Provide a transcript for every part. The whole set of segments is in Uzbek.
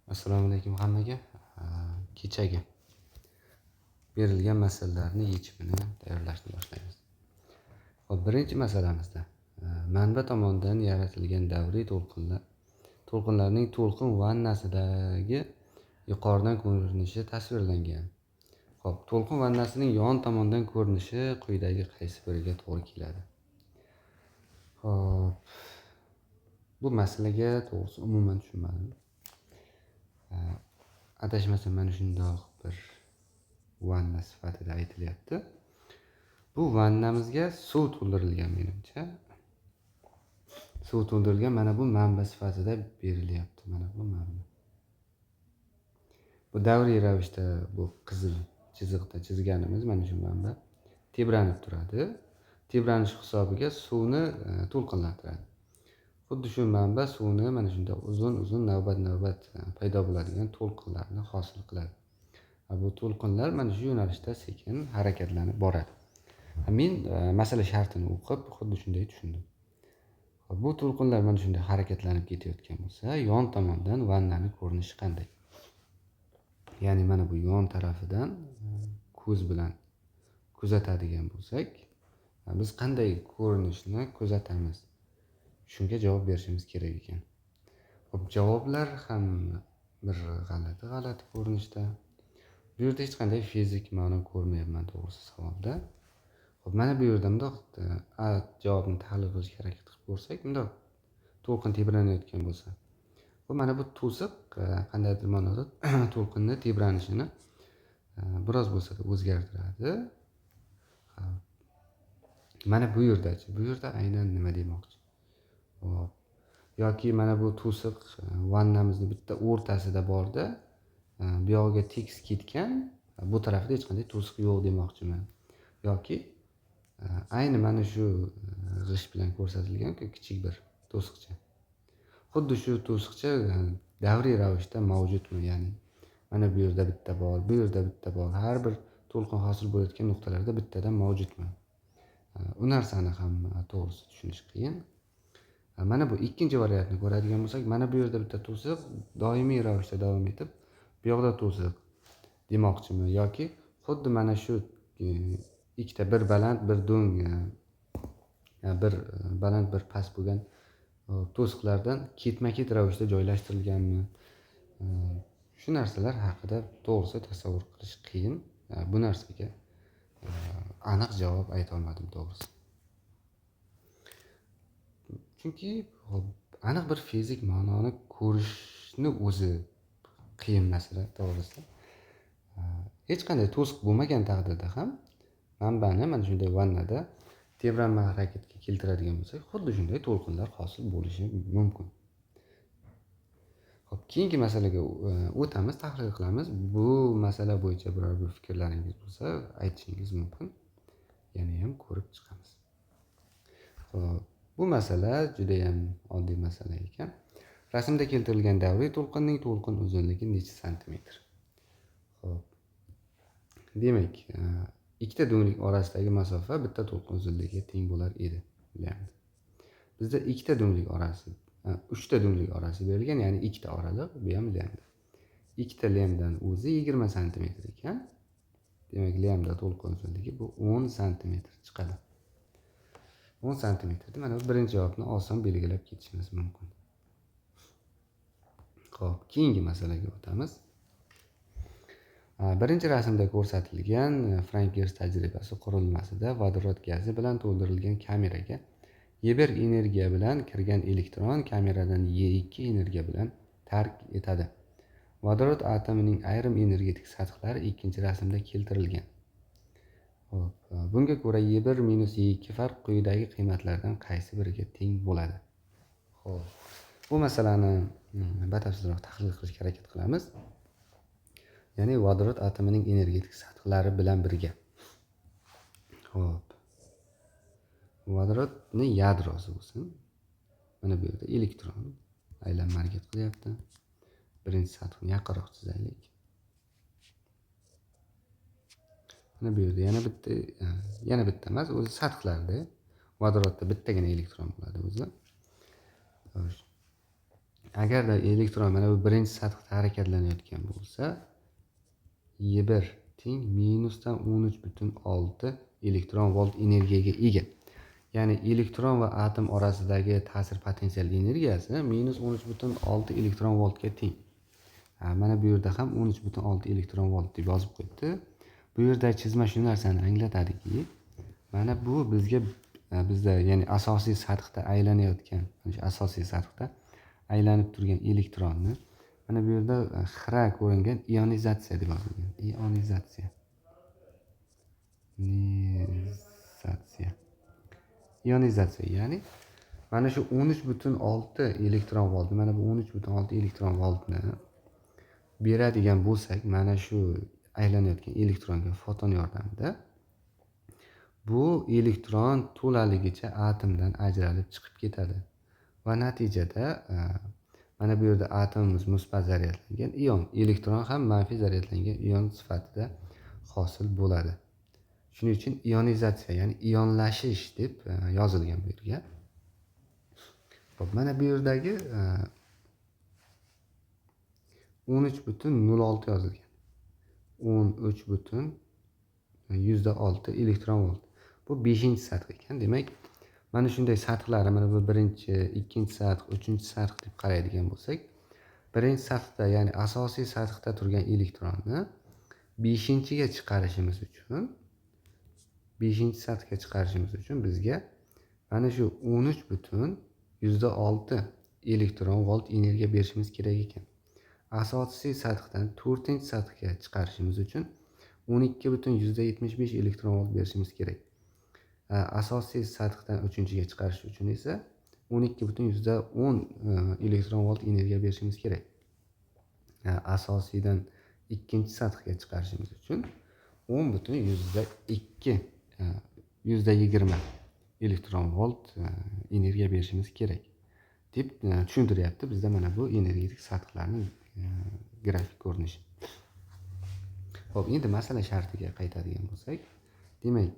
Assalomu alaykum hammaga. Kechagi berilgan masalalarni yechimini tayyorlashni boshlaymiz. Hop, birinchi masalamizda manba tomonidan yaratilgan davriy to'lqinlarning to'lqin vannasidagi yuqoridan ko'rinishi tasvirlangan. Hop, to'lqin vannasining yon tomonidan ko'rinishi quyidagi qaysi biriga to'g'ri keladi? Hop, bu masalaga to'g'risi umuman tushunmadim. Adashmasam mana shundoq bir vanna sifatida aytilyapti. Bu vannamizga suv to'ldirilgan menimcha. Suv to'ldirilgan, mana bu manba sifatida berilyapti. Mana bu manba. Bu davriy ravishda bu qizil chiziqda chizganimiz mana shu manba tebranib turadi. Tebranish hisobiga suvni to'lqinlantiradi. Xuddi shu manba suvni mana shunday uzun navbat paydo bo'ladigan to'lqinlarni hosil qiladi. Bu to'lqinlar mana shu yo'nalishda sekin harakatlanib boradi. Men masala shartini o'qib xuddi shunday tushundim. Bu to'lqinlar mana shunday harakatlanib ketayotgan bo'lsa, yon tomondan vannaning ko'rinishi qanday? Ya'ni mana bu yon tarafidan ko'z bilan kuzatadigan bo'lsak, biz qanday ko'rinishni kuzatamiz? Shunga javob berishimiz kerak ekan. Hop, javoblar ham bir g'alati ko'rinishda. Bu yerda hech qanday fizik ma'no ko'rmayapman to'g'risi savolda. Hop, mana bu yerda bundoq javobni tahlil qilishga harakat qilib ko'rsak, bundoq to'lqin tebranayotgan bo'lsa, bu mana bu to'siq qandaydir ma'noda to'lqinni tebranishini biroz bo'lsa-da o'zgartiradi. Mana bu yerda aynan nima demoqchi? Hop, yoki mana bu to'siq vannamizni bitta o'rtasida borda, bu yog'iga tekis ketgan, bu tarafda hech qanday to'siq yo'q demoqchiman. Yoki ayni mana shu g'ish bilan ko'rsatilgan kichik bir to'siqcha. Xuddi shu to'siqcha davriy ravishda mavjudmi? Ya'ni mana bu yerda bitta bor, bu yerda bitta bor. Har bir to'lqin hosil bo'layotgan nuqtalarda bittadan mavjudmi? Bu narsani ham to'g'risi tushunish qiyin. Mana bu ikkinchi variantni ko'radigan bo'lsak, mana bu yerda bitta to'siq doimiy ravishda davom etib, bu yoqda to'siq demoqchimi? Yoki xuddi mana shu ikkita bir baland, bir do'ng, bir baland, bir past bo'lgan to'siqlardan ketma-ket ravishda joylashtirilganmi? Shu narsalar haqida to'g'risi tasavvur qilish qiyin. Bu narsaga aniq javob ayta olmadim to'g'risi. Chunki aniq bir fizik ma'noni ko'rishni o'zi qiyin masala to'g'risi. Hech qanday to'siq bo'lmagan taqdirda ham manbani mana shunday vannada tebranma harakatga keltiradigan bo'lsak, xuddi shunday to'lqinlar hosil bo'lishi mumkin. Xo'p, keyingi masalaga o'tamiz, tahlil qilamiz. Bu masala bo'yicha biror bir fikrlaringiz bo'lsa, aytishingiz mumkin. Yana ham ko'rib chiqamiz. Xo'p, bu masala juda ham oddiy masala ekan. Rasmda keltirilgan davriy to'lqinning to'lqin uzunligi necha santimetr? Xo'p. Demak, ikkita do'nglik orasidagi masofa bitta to'lqin uzunligiga teng bo'lar edi. Bizda ikkita do'nglik orasi, uchta do'nglik orasi berilgan, ya'ni ikkita oraliq, bu ham lambda. Ikkita lambdan o'zi 20 cm ekan. Demak, lambda to'lqin uzunligi bu 10 cm chiqadi. 10 cm. Mana bu birinchi javobni oson belgilab ketishimiz mumkin. Xo'p, keyingi masalaga o'tamiz. Birinchi rasmda ko'rsatilgan Frank-Gers tajribasi qurilmasida vodorod gazi bilan to'ldirilgan kameraga E1 energiya bilan kirgan elektron kameradan E2 energiya bilan tark etadi. Vodorod atomining ayrim energetik sathlari ikkinchi rasmda keltirilgan. Xo'p, bunga ko'ra E1 minus E2 farq quyidagi qiymatlardan qaysi biriga teng bo'ladi? Xo'p, bu masalani batafsilroq tahlil qilishga harakat qilamiz. Ya'ni vodorod atomining energetik sathlari bilan birga. Xo'p. Vodorodning yadrosi bo'lsin. Mana bu yerda elektron aylanma harakat qilyapti. Birinchi sathni yaqinroq chizaylik. Mana bu yerda yana bitta emas, o'zi sathlarda vodorodda bittagina elektron bo'ladi o'zi. agarda elektron mana bu birinchi sathda harakatlanayotgan bo'lsa, Y1 teng minusdan 13,6 elektron volt energiyaga ega. Ya'ni elektron va atom orasidagi ta'sir potensial energiyasi minus 13,6 elektron voltga teng. Mana bu yerda ham 13,6 elektron volt deb yozib qo'yibdi. Bu yerda chizma shu narsani anglatadiki, mana bu bizda ya'ni asosiy sathda aylanayotgan, o'sha asosiy sathda aylanib turgan elektronni mana bu yerda xira ko'ringan ionizatsiya deb yozilgan. Ionizatsiya, ya'ni mana shu 13,6 elektron volt, mana bu 13,6 elektron voltni beradigan bo'lsak, mana shu aylanayotgan elektronga foton yordamida bu elektron to'laligicha atomdan ajralib chiqib ketadi va natijada mana bu yerda atomimiz musbat zaryadlangan ion, elektron ham manfiy zaryadlangan ion sifatida hosil bo'ladi. Shuning uchun ionizatsiya, ya'ni ionlashish deb yozilgan bu yerga. Xo'p, mana bu yerdagi 13,06 yozilgan. 13,6 elektron volt. Bu 5-sath ekan. Demak, mana shunday sathlar, mana bu birinchi, ikkinchi sath, uchinchi sath deb qaraydigan bo'lsak, birinchi sathda, ya'ni asosiy sathda turgan elektronni 5-ga chiqarishimiz uchun, 5-sathga chiqarishimiz uchun bizga mana shu 13,6 elektron volt energiya berishimiz kerak ekan. Asosiy sathdan 4-sathga chiqarishimiz uchun 12,75 elektron volt berishimiz kerak. Asosiy sathdan 3-ga chiqarish uchun esa 12,10 elektron volt energiya berishimiz kerak. Asosiydan 2-sathga chiqarishimiz uchun 10,2 120 elektron volt energiya berishimiz kerak deb tushuntiryapti bizda mana bu energetik sathlarning grafik ko'rinishi. Xo'p, endi masala shartiga qaytadigan bo'lsak, demak,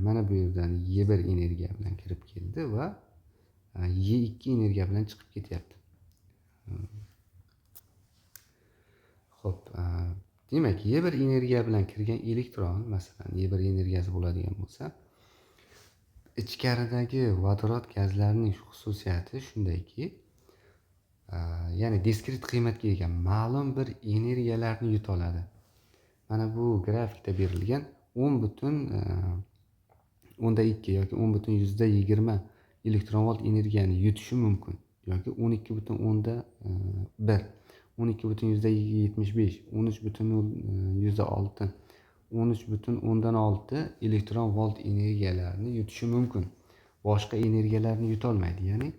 mana bu yerdan Y1 energiya bilan kirib keldi va Y2 energiya bilan chiqib ketyapti. Xo'p, demak, Y1 energiya bilan kirgan elektron, masalan, Y1 energiyasi bo'ladigan bo'lsa, ichkaridagi vodorod gazlarining xususiyati shundayki, ya'ni diskret qiymatga ega ma'lum bir energiyalarni yuta oladi. Mana bu grafikda berilgan 10,2 yoki 10,20 elektron volt energiyani yutishi mumkin yoki 12,1, 12,75, 13,6, 13,6 elektron volt energiyalarini yutishi mumkin. Boshqa energiyalarni yuta olmaydi. Ya'ni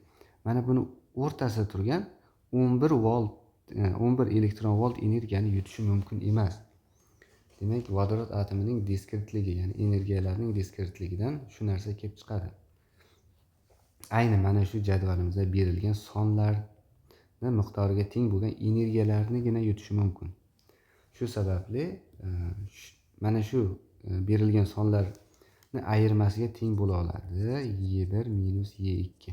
mana buni o'rtasida turgan 11 elektron volt energiyani yutishi mumkin emas. Demak, vodorod atomining diskretligi, ya'ni energiyalarning diskretligidan shu narsa kelib chiqadi. Ayni mana shu jadvalimizda berilgan sonlarning miqdoriga teng bo'lgan energiyalarnigina yutishi mumkin. Shu sababli mana shu berilgan sonlarning ayirmasiga teng bo'la oladi Y1 minus Y2.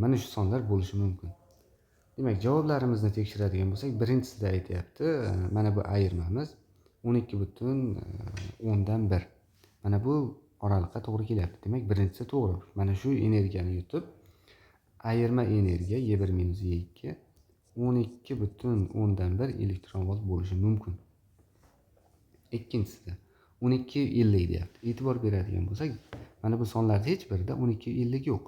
Mana shu sonlar bo'lishi mumkin. Demak, javoblarimizni tekshiradigan bo'lsak, birinchisida aytayapti, mana bu ayirmamiz 12,1. Mana bu oraliqqa to'g'ri kelyapti. Demak, birinchisi to'g'ri. Mana shu energiyani yutib, ayirma energiya Y1 minus Y2 12,1 elektron volt bo'lishi mumkin. Ikkinchisida 12,50 deyapti. E'tibor beradigan bo'lsak, mana bu sonlarda hech birida 12,50 yo'q.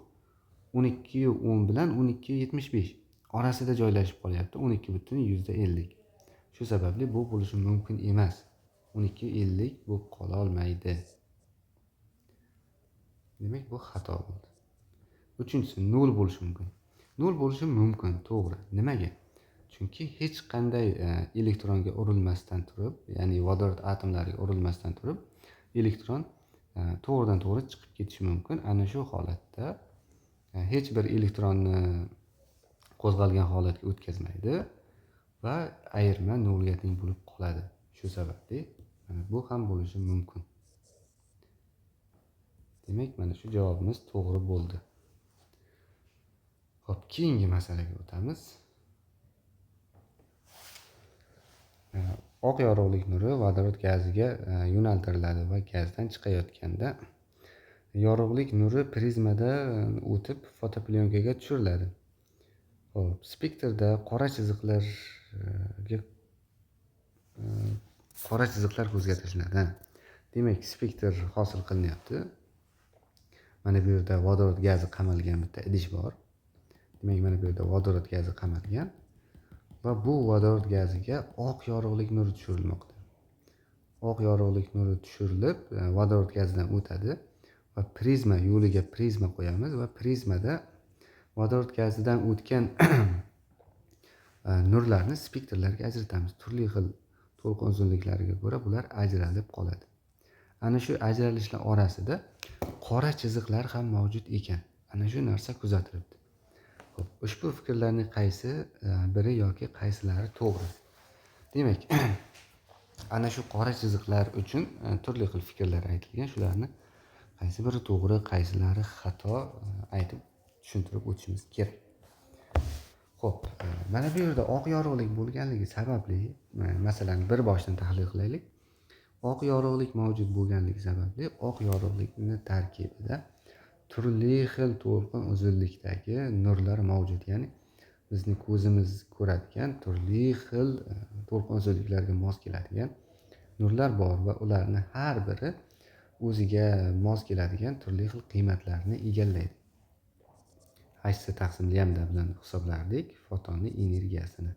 12,10 bilan 12,75 orasida joylashib qolyapti 12,50. Shu sababli bu bo'lishi mumkin emas. 12,50 bo'lib qola olmaydi. Demak, bu xato bo'ldi. Uchinchisi 0 bo'lishi mumkin. 0 bo'lishi mumkin, to'g'ri. Nimaga? Chunki hech qanday elektronga urilmasdan turib, ya'ni vodorod atomlariga urilmasdan turib, elektron to'g'ridan to'g'ri chiqib ketishi mumkin. Ana shu holatda hech bir elektronni qo'zg'algan holatga o'tkazmaydi va ayirma 0 ga teng bo'lib qoladi. Shu sababli bu ham bo'lishi mumkin. Demak, mana shu javobimiz to'g'ri bo'ldi. Xo'p, keyingi masalaga o'tamiz. Oq yorug'lik nuri vodorod gaziga yo'naltiriladi va gazdan chiqayotganda yorug'lik nuri prizmada o'tib fotoplyonkaga tushiriladi. Xo'p, spektrda qora chiziqlar ko'zga tashlanadi. Demak, spektr hosil qilinyapti. Mana bu yerda vodorod gazi qamalgan bitta idish bor. Demak, mana bu yerda vodorod gazi qamalgan va bu vodorod gaziga oq yorug'lik nuri tushirilmoqda. Oq yorug'lik nuri tushirilib, vodorod gazidan o'tadi va prizma yo'liga prizma qo'yamiz va prizmada vodorod gazidan o'tgan nurlarni spektrlarga ajratamiz. Turli xil to'lqin uzunliklariga ko'ra bular ajralib qoladi. Ana shu ajralishlar orasida qora chiziqlar ham mavjud ekan. Ana shu narsa kuzatilibdi. Xo'p, ushbu fikrlarning qaysi biri yoki qaysilari to'g'ri? Demak, ana shu qora chiziqlar uchun turli xil fikrlar aytilgan. Shularni qaysi biri to'g'ri, qaysilari xato aytib tushuntirib o'tishimiz kerak. Xo'p, mana bu yerda oq yorug'lik bo'lganligi sababli masalani bir boshdan tahlil qilaylik. Oq yorug'lik mavjud bo'lganligi sababli oq yorug'likni tarkibida turli xil to'lqin uzunlikdagi nurlar mavjud. Ya'ni bizni ko'zimiz ko'radigan turli xil to'lqin uzunliklarga mos keladigan nurlar bor va ularni har biri o'ziga mos keladigan turli xil qiymatlarni egallaydi. H taqsim lambda bilan hisoblardik fotonning energiyasini.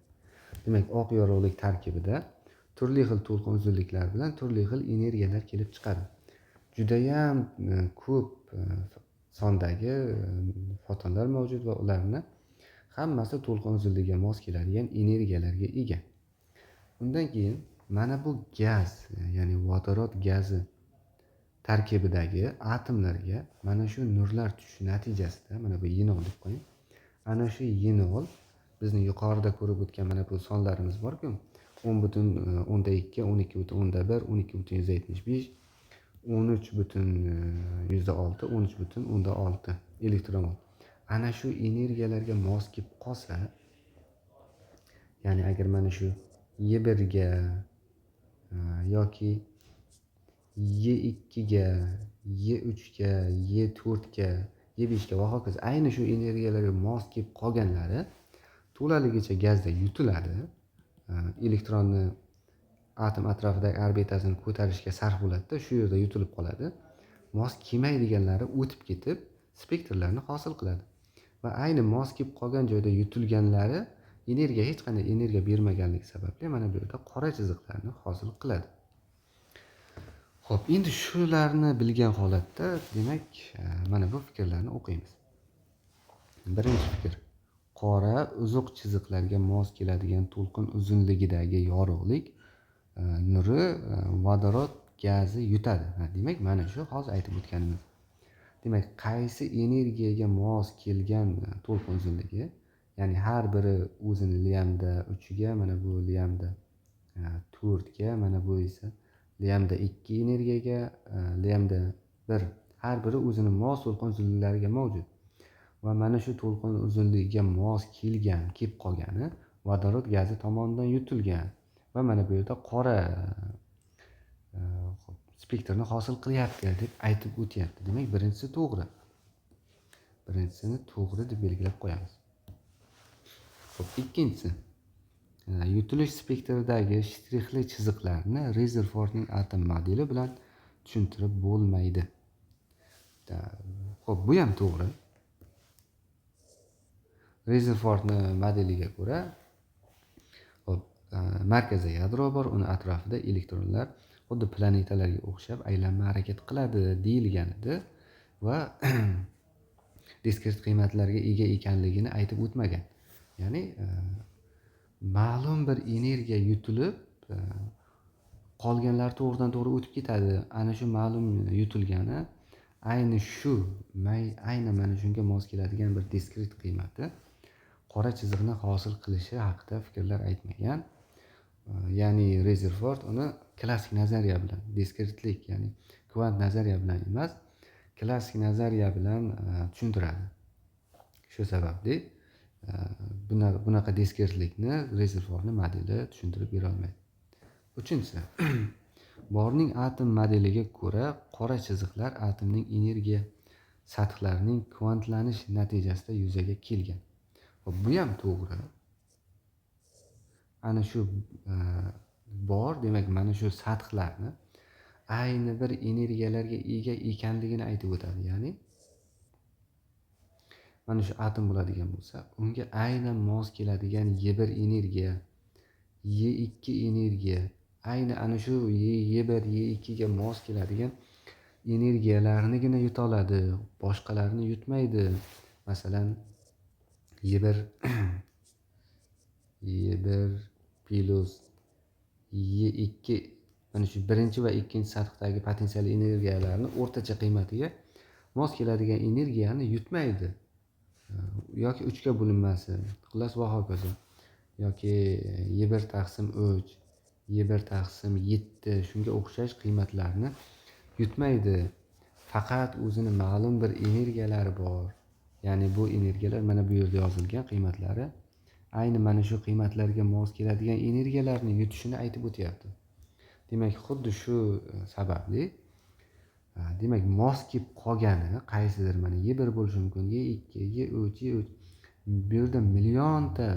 Demak, oq yorug'lik tarkibida turli xil to'lqin uzunliklar bilan turli xil energiyalar kelib chiqadi. Judayam ko'p sondagi fotonlar mavjud va ularni hammasi to'lqin uzunligiga mos keladigan energiyalarga ega. Undan keyin mana bu gaz, ya'ni vodorod gazi tarkibidagi atomlarga mana shu nurlar tushishi natijasida, mana bu yenol deb qo'ying. Ana shu yenol bizni yuqorida ko'rib o'tgan mana bu sonlarimiz bor-ku, 10.2, 12.1, 12.175, 13.6, 13.6 elektron volt. Ana shu energiyalarga mos kelib qolsa, ya'ni agar mana shu Y1 ga yoki Y2 ga, Y3 ga, Y4 ga, Y5 ga va hokazo ayni shu energiyalarga mos kelib qolganlari to'laligicha gazda yutiladi. Elektronni atom atrofidagi orbitasini ko'tarishga sarf bo'ladi-da, shu yerda yutilib qoladi. Mos kelmaydiganlari o'tib ketib, spektrlarni hosil qiladi. Va ayni mos kelib qolgan joyda yutilganlari hech qanday energiya bermaganligi sababli mana bu yerda qora chiziqlarni hosil qiladi. Xo'p, endi shularni bilgan holatda, demak, mana bu fikrlarni o'qiymiz. Birinchi fikr: qora uzuq chiziqlarga mos keladigan to'lqin uzunligidagi yorug'lik nuri vodorod gazi yutadi. Demak, mana shu hozir aytib o'tganimiz. Demak, qaysi energiyaga mos kelgan to'lqin uzunligi, ya'ni har biri o'zini lambda 3 ga, mana bu lambda 4 ga, mana bu esa lambda 2 energiyaga, lambda 1, har biri o'zini mos to'lqin uzunliklariga mavjud. Va mana shu to'lqin uzunligiga mos kelib qolgani vodorod gazi tomonidan yutilgan va mana bu yerda qora spektrni hosil qilyapti deb aytib o'tyapti. Demak, birinchisi to'g'ri. Birinchisini to'g'ri deb belgilab qo'yamiz. Xo'p, ikkinchisi: yutilish spektridagi shtrixli chiziqlarni Rezerfordning atom modeli bilan tushuntirib bo'lmaydi. Xo'p, bu ham to'g'ri. Rezerfordning modeliga ko'ra, markaziy yadro bor, uni atrofida elektronlar xuddi planetalarga o'xshab aylanma harakat qiladi deyilganida va diskret qiymatlarga ega ekanligini aytib o'tmagan. Ya'ni ma'lum bir energiya yutilib, qolganlar to'g'ridan to'g'ri o'tib ketadi. Ana shu ma'lum yutilgani ayni mana shunga mos keladigan bir diskret qiymati qora chiziqni hosil qilishi haqida fikrlar aytmagan. Ya'ni Rezerford uni klassik nazariya bilan, diskretlik, ya'ni kvant nazariya bilan emas, klassik nazariya bilan tushuntiradi. Shu sababli bunaqa deskertlikni rezervuarni modeli tushuntirib bera olmaydi. Uchinchisi, Borning atom modeliga ko'ra, qora chiziqlar atomning energiya sathlarining kvantlanish natijasida yuzaga kelgan. Bu ham to'g'ri. Ana shu bor, demak, mana shu sathlarni ayni bir energiyalarga ega ekanligini aytib o'tadi. Ya'ni mana shu atom bo'ladigan bo'lsa, unga aynan mos keladigan Y1 energiya, Y2 energiya, ayni ana shu Y1, Y2 ga mos keladigan energiyalarnigina yuta oladi, boshqalarini yutmaydi. Masalan, Y1 Y1 plus Y2 mana shu birinchi va ikkinchi sathdagi potensial energiyalarni o'rtacha qiymatiga mos keladigan energiyani yutmaydi. Yoki 3 ga bo'linmasi, xullas va hokazo. Yoki Y1 taqsim 3, Y1 taqsim 7 shunga o'xshash qiymatlarni yutmaydi. Faqat o'zini ma'lum bir energiyalari bor. Ya'ni bu energiyalar mana bu yerda yozilgan qiymatlari ayni mana shu qiymatlarga mos keladigan energiyalarni yutishini aytib o'tyapti. Demak, xuddi shu sababli demak, mos kelib qolgani qaysidir mana Y1 bo'lishi mumkin, Y2, Y3, Y3. Bu yerda millionta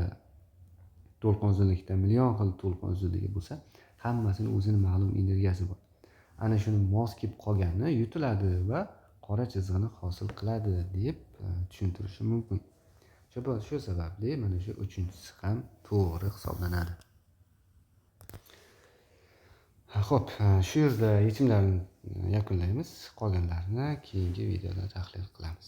to'lqin uzunlikda million xil to'lqin uzunligi bo'lsa, hammasini o'zini ma'lum energiyasi bor. Ana shuni mos kelib qolgani yutiladi va qora chiziqni hosil qiladi deb tushuntirishi mumkin. Shu sababli mana shu uchinchisi ham to'g'ri hisoblanadi. Xo'p, shu yerda yechimlarni yakunlaymiz. Qolganlarini keyingi videoda tahlil qilamiz.